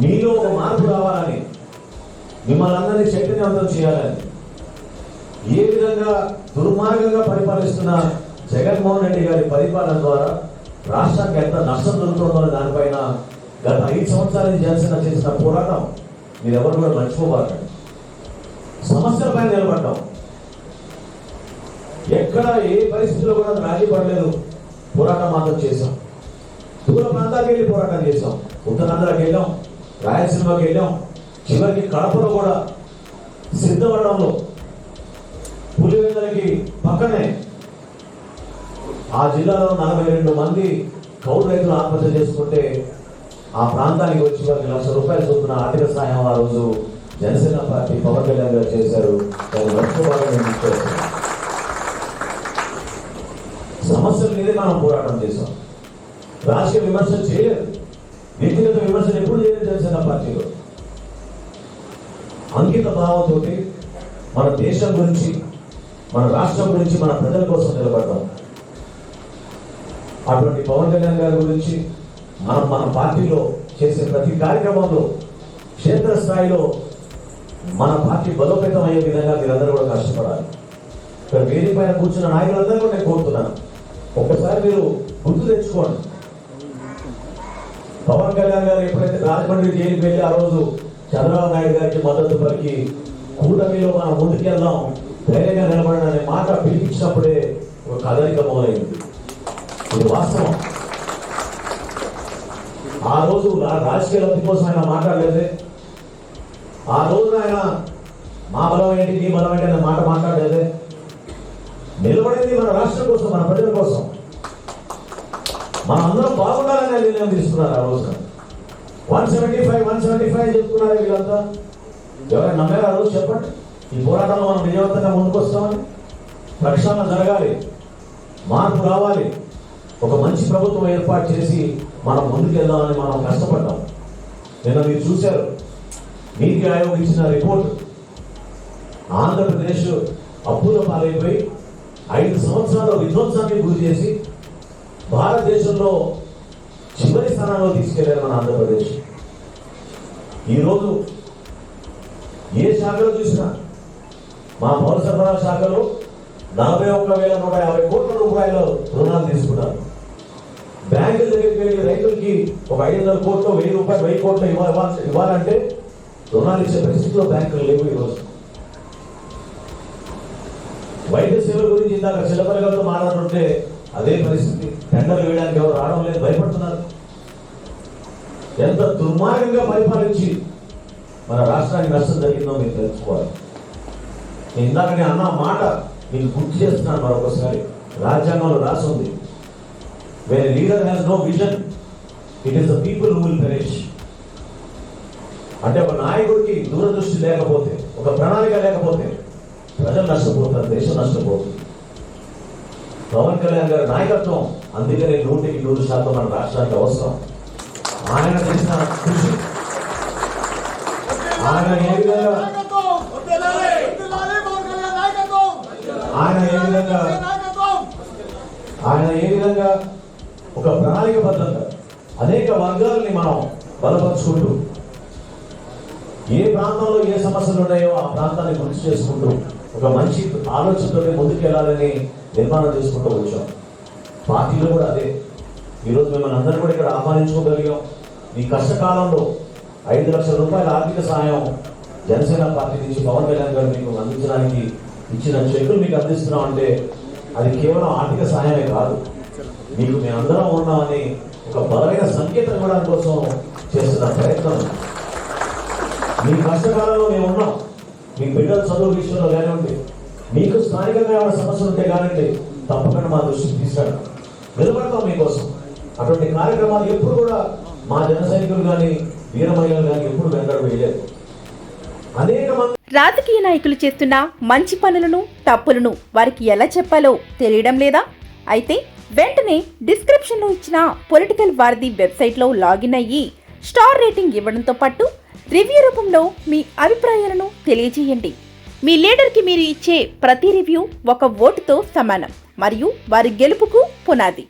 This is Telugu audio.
మీలో ఒక మార్పు రావాలని, మిమ్మల్ని అందరినీ చైతన్యవంతం చేయాలని, ఏ విధంగా దుర్మార్గంగా పరిపాలిస్తున్న జగన్మోహన్ రెడ్డి గారి పరిపాలన ద్వారా రాష్ట్రానికి ఎంత నష్టం జరుగుతుందో దానిపైన గత 5 సంవత్సరాల జనసేన చేసిన పోరాటం మీరు ఎవరు కూడా మర్చిపోబాకండి. సమస్యలపై నిలబడ్డాం. ఎక్కడ ఏ పరిస్థితిలో కూడా రాజీ పడలేదు. పోరాటం మాత్రం చేశాం. దూర ప్రాంతాలకు వెళ్ళి పోరాటం చేశాం. ఉత్తరాంధ్రకి వెళ్ళాం, రాయలసీమకి వెళ్ళాం, చివరికి కడపలో కూడా సిద్ధపడడంలో పులివెందులకి పక్కనే ఆ జిల్లాలో 42 మంది కౌలు రైతులు ఆత్మహత్య చేసుకుంటే ఆ ప్రాంతానికి వచ్చి వారికి ₹1,00,000 చొప్పున ఆర్థిక సహాయం ఆ రోజు జనసేన పార్టీ పవన్ కళ్యాణ్ గారు చేశారు. దాన్ని మర్చిపోవాలని సమస్యల మీదే మనం పోరాటం చేశాం. రాజకీయ విమర్శలు చేయలేదు, వ్యక్తిగత విమర్శలు ఎప్పుడు చేయలేదు. జనసేన పార్టీలో అంకిత భావంతో మన దేశం గురించి, మన రాష్ట్రం గురించి, మన ప్రజల కోసం నిలబడ్డాం. అటువంటి పవన్ కళ్యాణ్ గారి గురించి మన పార్టీలో చేసే ప్రతి కార్యక్రమంలో క్షేత్రస్థాయిలో మన పార్టీ బలోపేతం అయ్యే విధంగా మీరందరూ కూడా కష్టపడాలి. ఇక్కడ వేదిక పైన కూర్చున్న నాయకులందరూ కూడా నేను కోరుతున్నాను, ఒక్కసారి మీరు గుర్తు తెచ్చుకోండి. పవన్ కళ్యాణ్ గారు ఎప్పుడైతే రాజమండ్రి జైలుకి వెళ్ళి ఆ రోజు చంద్రబాబు నాయుడు గారికి మద్దతు పలికి కూటమిలో మనం ముందుకెళ్దాం, ధైర్యంగా నిలబడిన అనే మాట పిలిపించినప్పుడే ఒక కదలిక మొదలైంది. ఇది వాస్తవం. ఆ రోజు రాజకీయ లబ్ధి కోసం ఆయన మాట్లాడలేదే. ఆ రోజు ఆయన మా బలం ఏంటి, నీ బలం ఏంటి అనే మాట మాట్లాడలేదే. నిలబడింది మన రాష్ట్రం కోసం, మన ప్రజల కోసం, మనం అందరం బాగుండాలని నిర్ణయం తీసుకున్నారు. ఆ రోజున 175 చెప్తున్నారు వీళ్ళంతా. ఎవరైనా నమ్మారు ఆ రోజు? చెప్పండి. ఈ పోరాటంలో మనం విజయవంతంగా ముందుకు వస్తామని. ప్రక్షాళన జరగాలి, మార్పు రావాలి, ఒక మంచి ప్రభుత్వం ఏర్పాటు చేసి మనం ముందుకెళ్దామని మనం కష్టపడ్డాం. నిన్న మీరు చూశారు, నీతి ఆయోగ్ ఇచ్చిన రిపోర్టు. ఆంధ్రప్రదేశ్ అప్పుల పాలైపోయి 5 సంవత్సరాల విధ్వంసానికి గురి చేసి భారతదేశంలో చివరి స్థానంలో తీసుకెళ్లారు మన ఆంధ్రప్రదేశ్. ఈరోజు ఏ శాఖలో చూసినా మా పౌర సరఫరా శాఖలో 41,150 కోట్ల రూపాయలు రుణాలు తీసుకున్నారు. బ్యాంకుల దగ్గరికి వెళ్ళి రైతులకి ఒక 500 కోట్లు, 1000 రూపాయలు, 1000 కోట్లు ఇవ్వాలంటే రుణాలు ఇచ్చే పరిస్థితిలో బ్యాంకులు లేవు. ఈరోజు వైద్య సేవల గురించి ఇందాక చిల్లపల్లితో మాట్లాడుతుంటే అదే పరిస్థితి. టెండర్లు వేయడానికి ఎవరు రావడం లేదు, భయపడుతున్నారు. ఎంత దుర్మార్గంగా పరిపాలించి మన రాష్ట్రానికి నష్టం జరిగిందో మీరు తెలుసుకోవాలి. ఇందాక నేను అన్న మాట మీకు గుర్తు చేస్తున్నాను మరొకసారి. రాజ్యాంగంలో రాసి ఉంది, where a leader has no vision, it is the people who will perish. అంటే ఒక నాయకుడికి దూరదృష్టి లేకపోతే, ఒక ప్రణాళిక లేకపోతే ప్రజలు నష్టపోతారు, దేశం నష్టపోతుంది. పవన్ కళ్యాణ్ గారి నాయకత్వం అందుకనే 100% మన రాష్ట్రానికి అవసరం. ఆయన చేసిన కృషి, ఆయన ఏ విధంగా ఒక ప్రణాళికబద్ధంగా అనేక వర్గాలని మనం బలపరుచుకుంటూ, ఏ ప్రాంతంలో ఏ సమస్యలు ఉన్నాయో ఆ ప్రాంతాన్ని గుర్తు చేసుకుంటూ ఒక మంచి ఆలోచనతో ముందుకెళ్లాలని నిర్మాణం చేసుకుంటూ వచ్చాం. పార్టీలో కూడా అదే. ఈరోజు మిమ్మల్ని అందరూ కూడా ఇక్కడ ఆహ్వానించుకోగలిగాం. ఈ కష్టకాలంలో 5 లక్షల రూపాయల ఆర్థిక సహాయం జనసేన పార్టీ నుంచి పవన్ కళ్యాణ్ గారు మీకు అందించడానికి ఇచ్చిన చెక్కులు మీకు అందిస్తున్నాం అంటే అది కేవలం ఆర్థిక సహాయమే కాదు, మీకు మేమందరం ఉన్నామని ఒక బలమైన సంకేతం ఇవ్వడం కోసం చేస్తున్న ప్రయత్నం. మీ కష్టకాలంలో మేము ఉన్నాం. మీ బిడ్డల చదువు విషయంలో కానివ్వండి, మీకు స్థానికంగా ఏమైనా సమస్యలు ఉంటే కానివ్వండి, తప్పకుండా మా దృష్టికి తీసుకురాడు, నిలబడతాం మీకోసం. అటువంటి కార్యక్రమాలు ఎప్పుడు కూడా మా జన సైనికులు కానీ, వీర మహిళలు కానీ ఎప్పుడు వెంటనే వేయలేదు. అనేక మంది రాజకీయ నాయకులు చేస్తున్న మంచి పనులను, తప్పులను వారికి ఎలా చెప్పాలో తెలియడం లేదా? అయితే వెంటనే డిస్క్రిప్షన్లో ఇచ్చిన పొలిటికల్ వారధి వెబ్సైట్లో లాగిన్ అయ్యి స్టార్ రేటింగ్ ఇవ్వడంతో పాటు రివ్యూ రూపంలో మీ అభిప్రాయాలను తెలియజేయండి. మీ లీడర్కి మీరు ఇచ్చే ప్రతి రివ్యూ ఒక ఓటుతో సమానం మరియు వారి గెలుపుకు పునాది.